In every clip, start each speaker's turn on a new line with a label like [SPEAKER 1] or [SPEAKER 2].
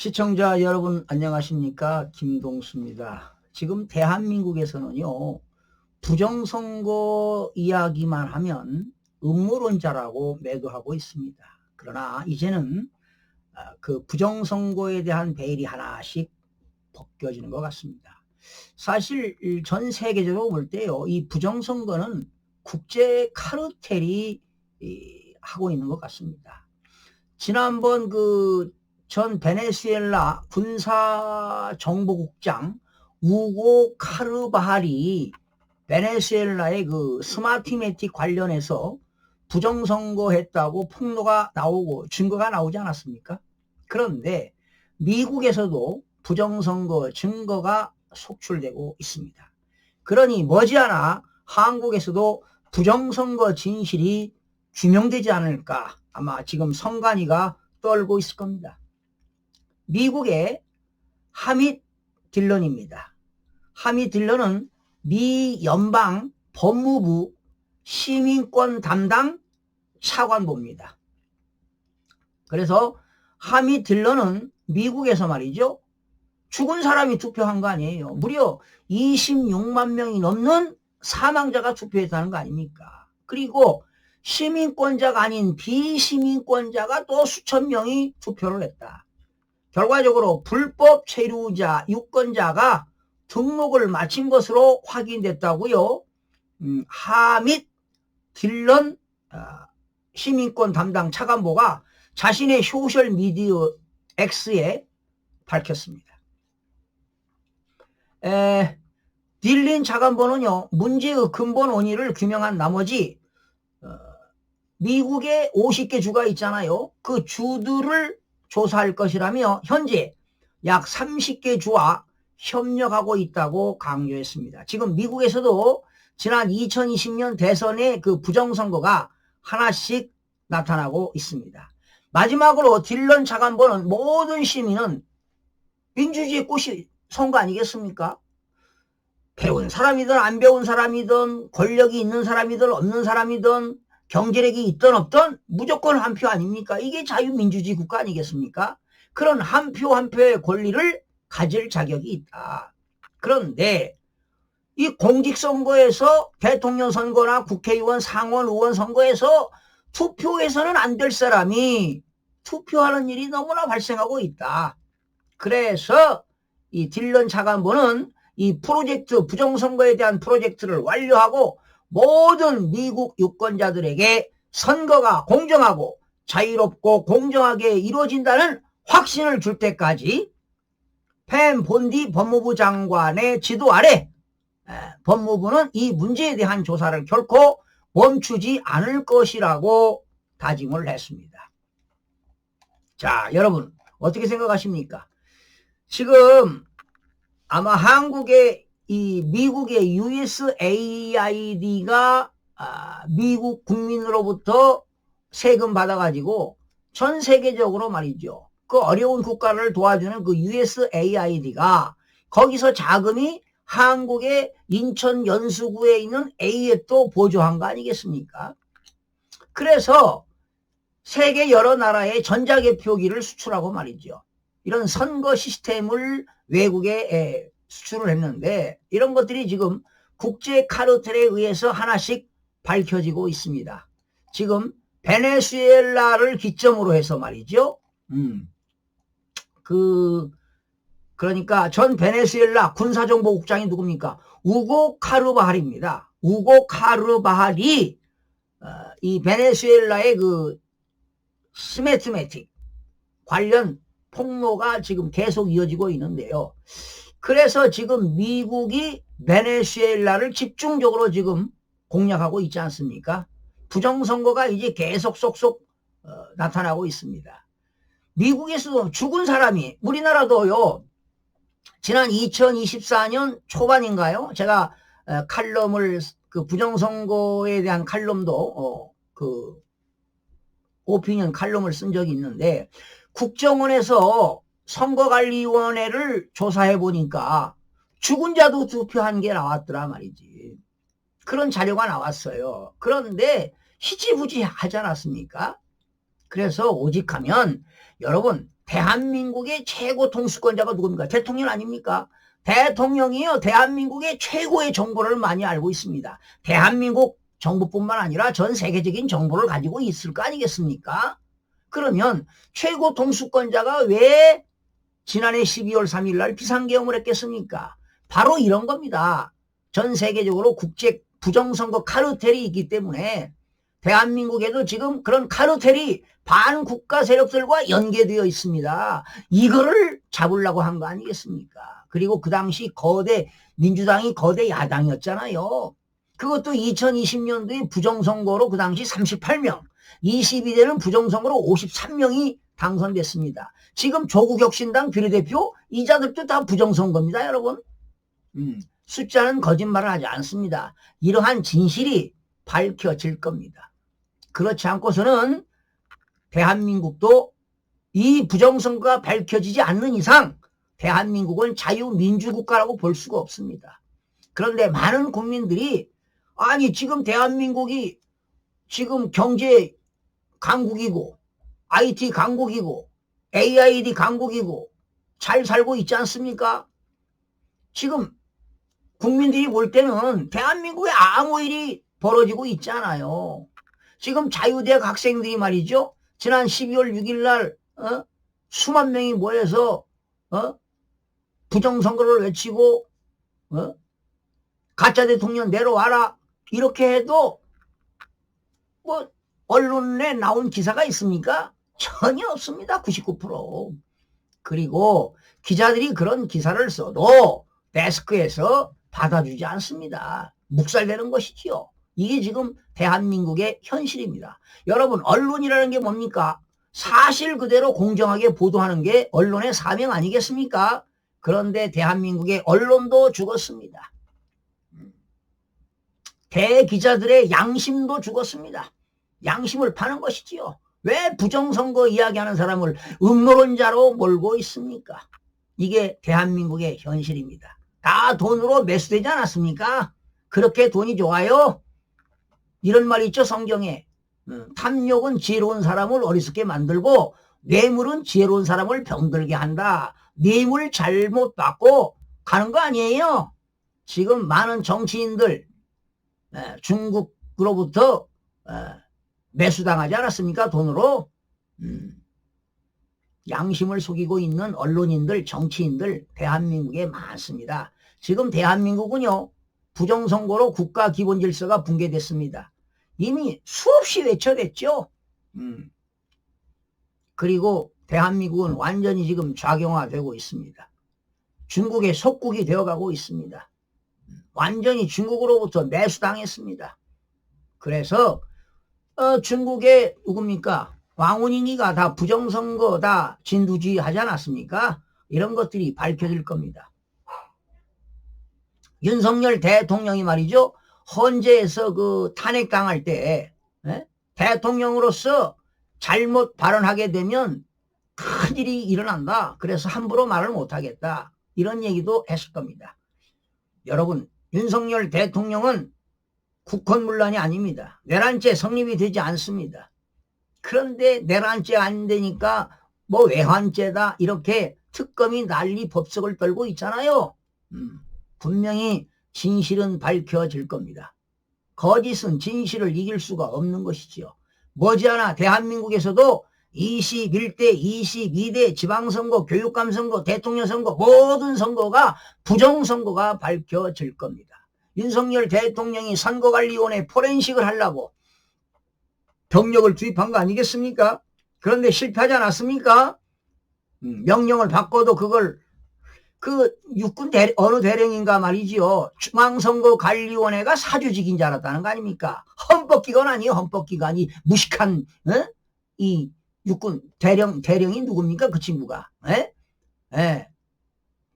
[SPEAKER 1] 시청자 여러분 안녕하십니까? 김동수입니다. 지금 대한민국에서는요, 부정선거 이야기만 하면 음모론자라고 매도하고 있습니다. 그러나 이제는 그 부정선거에 대한 베일이 하나씩 벗겨지는 것 같습니다. 사실 전 세계적으로 볼 때요, 이 부정선거는 국제 카르텔이 하고 있는 것 같습니다. 지난번 전 베네수엘라 군사정보국장 우고 카르바할이 베네수엘라의 그 스마트매틱 관련해서 부정선거했다고 폭로가 나오고 증거가 나오지 않았습니까? 그런데 미국에서도 부정선거 증거가 속출되고 있습니다. 그러니 머지않아 한국에서도 부정선거 진실이 규명되지 않을까, 아마 지금 선관위가 떨고 있을 겁니다. 미국의 하밋 딜런입니다. 하밋 딜런은 미 연방 법무부 시민권 담당 차관보입니다. 그래서 하밋 딜런은 미국에서 말이죠, 죽은 사람이 투표한 거 아니에요. 무려 26만 명이 넘는 사망자가 투표했다는 거 아닙니까? 그리고 시민권자가 아닌 비시민권자가 또 수천 명이 투표를 했다. 결과적으로 불법 체류자, 유권자가 등록을 마친 것으로 확인됐다고요. 하밋 딜런 시민권 담당 차관보가 자신의 소셜미디어 X에 밝혔습니다. 딜린 차관보는요, 문제의 근본 원인을 규명한 나머지 미국의 50개 주가 있잖아요. 그 주들을 조사할 것이라며 현재 약 30개 주와 협력하고 있다고 강조했습니다. 지금 미국에서도 지난 2020년 대선의 그 부정선거가 하나씩 나타나고 있습니다. 마지막으로 딜런 차관보는 모든 시민은 민주주의의 꽃이 선거 아니겠습니까? 배운 사람이든 안 배운 사람이든 권력이 있는 사람이든 없는 사람이든 경제력이 있든 없든 무조건 한 표 아닙니까? 이게 자유민주주의 국가 아니겠습니까? 그런 한 표 한 표의 권리를 가질 자격이 있다. 그런데 이 공직선거에서 대통령 선거나 국회의원, 상원, 의원 선거에서 투표해서는 안 될 사람이 투표하는 일이 너무나 발생하고 있다. 그래서 이 딜런 차관보는 이 프로젝트, 부정선거에 대한 프로젝트를 완료하고 모든 미국 유권자들에게 선거가 공정하고 자유롭고 공정하게 이루어진다는 확신을 줄 때까지 펜 본디 법무부 장관의 지도 아래 법무부는 이 문제에 대한 조사를 결코 멈추지 않을 것이라고 다짐을 했습니다. 자, 여러분 어떻게 생각하십니까? 지금 아마 한국의 미국의 USAID가 미국 국민으로부터 세금 받아가지고 전 세계적으로 말이죠, 그 어려운 국가를 도와주는 그 USAID가 거기서 자금이 한국의 인천 연수구에 있는 A에 또 보조한 거 아니겠습니까? 그래서 세계 여러 나라에 전자개표기를 수출하고 말이죠, 이런 선거 시스템을 외국에 수출을 했는데 이런 것들이 지금 국제 카르텔에 의해서 하나씩 밝혀지고 있습니다. 지금 베네수엘라를 기점으로 해서 말이죠. 그러니까 전 베네수엘라 군사정보국장이 누굽니까? 우고 카르바할입니다. 우고 카르바할이 이 베네수엘라의 그 스마트매틱 관련 폭로가 지금 계속 이어지고 있는데요. 그래서 지금 미국이 베네수엘라를 집중적으로 지금 공략하고 있지 않습니까? 부정선거가 이제 계속 쏙쏙 나타나고 있습니다. 미국에서도 죽은 사람이, 우리나라도요, 지난 2024년 초반인가요? 제가 칼럼을, 그 부정선거에 대한 칼럼도 오피니언 칼럼을 쓴 적이 있는데, 국정원에서 선거관리위원회를 조사해 보니까 죽은 자도 투표한 게 나왔더라 말이지. 그런 자료가 나왔어요. 그런데 희지부지 하지 않았습니까? 그래서 오직하면 여러분 대한민국의 최고 통수권자가 누굽니까? 대통령 아닙니까? 대통령이요. 대한민국의 최고의 정보를 많이 알고 있습니다. 대한민국 정부뿐만 아니라 전 세계적인 정보를 가지고 있을 거 아니겠습니까? 그러면 최고 통수권자가 왜 지난해 12월 3일 날 비상계엄을 했겠습니까? 바로 이런 겁니다. 전 세계적으로 국제 부정선거 카르텔이 있기 때문에 대한민국에도 지금 그런 카르텔이 반국가 세력들과 연계되어 있습니다. 이거를 잡으려고 한 거 아니겠습니까? 그리고 그 당시 민주당이 거대 야당이었잖아요. 그것도 2020년도에 부정선거로 그 당시 38명, 22대는 부정선거로 53명이 당선됐습니다. 지금 조국혁신당 비례대표 이자들도 다 부정선거입니다, 여러분. 숫자는 거짓말을 하지 않습니다. 이러한 진실이 밝혀질 겁니다. 그렇지 않고서는 대한민국도 이 부정선거가 밝혀지지 않는 이상 대한민국은 자유민주국가라고 볼 수가 없습니다. 그런데 많은 국민들이 아니 지금 대한민국이 지금 경제 강국이고 IT 강국이고 AID 강국이고 잘 살고 있지 않습니까? 지금 국민들이 볼 때는 대한민국에 아무 일이 벌어지고 있잖아요. 지금 자유대학 학생들이 말이죠. 지난 12월 6일 날 수만 명이 모여서 부정선거를 외치고 가짜 대통령 내려와라 이렇게 해도 뭐 언론에 나온 기사가 있습니까? 전혀 없습니다. 99%. 그리고 기자들이 그런 기사를 써도 데스크에서 받아주지 않습니다. 묵살되는 것이지요. 이게 지금 대한민국의 현실입니다. 여러분 언론이라는 게 뭡니까? 사실 그대로 공정하게 보도하는 게 언론의 사명 아니겠습니까? 그런데 대한민국의 언론도 죽었습니다. 대기자들의 양심도 죽었습니다. 양심을 파는 것이지요. 왜 부정선거 이야기하는 사람을 음모론자로 몰고 있습니까? 이게 대한민국의 현실입니다. 다 돈으로 매수되지 않았습니까? 그렇게 돈이 좋아요? 이런 말이 있죠, 성경에. 탐욕은 지혜로운 사람을 어리석게 만들고 뇌물은 지혜로운 사람을 병들게 한다. 뇌물 잘못 받고 가는 거 아니에요? 지금 많은 정치인들 중국으로부터 매수당하지 않았습니까? 돈으로. 양심을 속이고 있는 언론인들, 정치인들 대한민국에 많습니다. 지금 대한민국은요. 부정선거로 국가 기본질서가 붕괴됐습니다. 이미 수없이 외쳐댔죠. 그리고 대한민국은 완전히 지금 좌경화되고 있습니다. 중국의 속국이 되어가고 있습니다. 완전히 중국으로부터 매수당했습니다. 그래서 중국의 누굽니까? 왕원인이가 다 부정선거 다 진두지휘 하지 않았습니까? 이런 것들이 밝혀질 겁니다. 윤석열 대통령이 말이죠. 헌재에서 그 탄핵당할 때 대통령으로서 잘못 발언하게 되면 큰일이 일어난다. 그래서 함부로 말을 못하겠다. 이런 얘기도 했을 겁니다. 여러분 윤석열 대통령은 국헌문란이 아닙니다. 내란죄 성립이 되지 않습니다. 그런데 내란죄 안 되니까 뭐 외환죄다 이렇게 특검이 난리 법석을 떨고 있잖아요. 분명히 진실은 밝혀질 겁니다. 거짓은 진실을 이길 수가 없는 것이지요. 머지않아 대한민국에서도 21대, 22대 지방선거, 교육감 선거, 대통령 선거 모든 선거가 부정선거가 밝혀질 겁니다. 윤석열 대통령이 선거관리위원회 포렌식을 하려고 병력을 투입한 거 아니겠습니까? 그런데 실패하지 않았습니까? 명령을 바꿔도 그걸 육군 어느 대령인가 말이지요. 중앙선거관리위원회가 사주직인 줄 알았다는 거 아닙니까? 헌법기관 아니에요. 헌법기관이 무식한 이 육군 대령이 누굽니까? 그 친구가.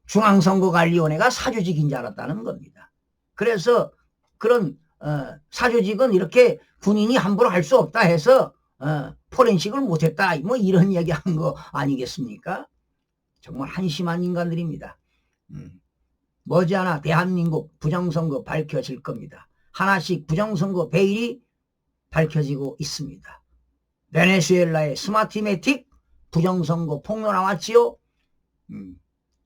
[SPEAKER 1] 중앙선거관리위원회가 사주직인 줄 알았다는 겁니다. 그래서 그런 사주직은 이렇게 군인이 함부로 할 수 없다 해서 포렌식을 못했다 뭐 이런 얘기한 거 아니겠습니까? 정말 한심한 인간들입니다. 머지않아 대한민국 부정선거 밝혀질 겁니다. 하나씩 부정선거 베일이 밝혀지고 있습니다. 베네수엘라의 스마트매틱 부정선거 폭로 나왔지요.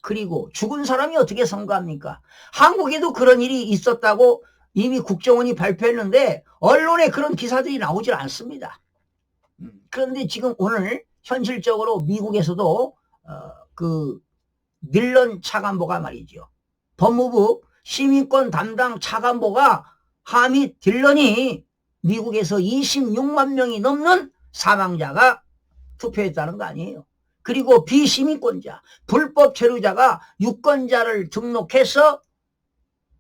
[SPEAKER 1] 그리고 죽은 사람이 어떻게 선거합니까? 한국에도 그런 일이 있었다고 이미 국정원이 발표했는데 언론에 그런 기사들이 나오질 않습니다. 그런데 지금 오늘 현실적으로 미국에서도 그 밀런 차관보가 말이죠. 법무부 시민권 담당 차관보가 하미 딜런이 미국에서 26만 명이 넘는 사망자가 투표했다는 거 아니에요. 그리고 비시민권자, 불법 체류자가 유권자를 등록해서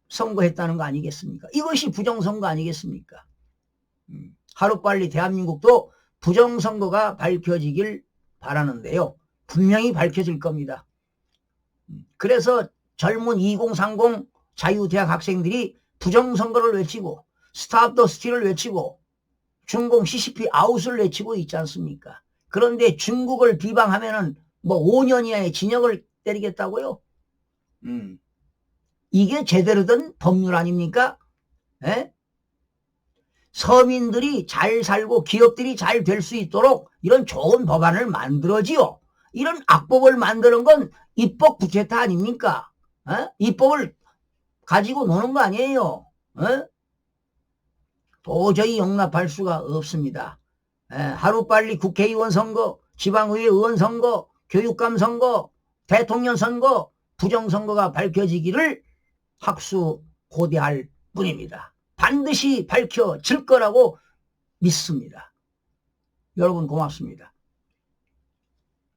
[SPEAKER 1] 선거했다는 거 아니겠습니까? 이것이 부정선거 아니겠습니까? 하루빨리 대한민국도 부정선거가 밝혀지길 바라는데요. 분명히 밝혀질 겁니다. 그래서 젊은 2030 자유대학 학생들이 부정선거를 외치고 스탑 더 스틸을 외치고 중공 CCP 아웃을 외치고 있지 않습니까? 그런데 중국을 비방하면은 뭐 5년 이하의 징역을 때리겠다고요? 이게 제대로 된 법률 아닙니까? 에? 서민들이 잘 살고 기업들이 잘 될 수 있도록 이런 좋은 법안을 만들어지요. 이런 악법을 만드는 건 입법 부채타 아닙니까? 입법을 가지고 노는 거 아니에요. 도저히 용납할 수가 없습니다. 하루빨리 국회의원 선거, 지방의회 의원 선거, 교육감 선거, 대통령 선거, 부정선거가 밝혀지기를 학수고대할 뿐입니다. 반드시 밝혀질 거라고 믿습니다. 여러분 고맙습니다.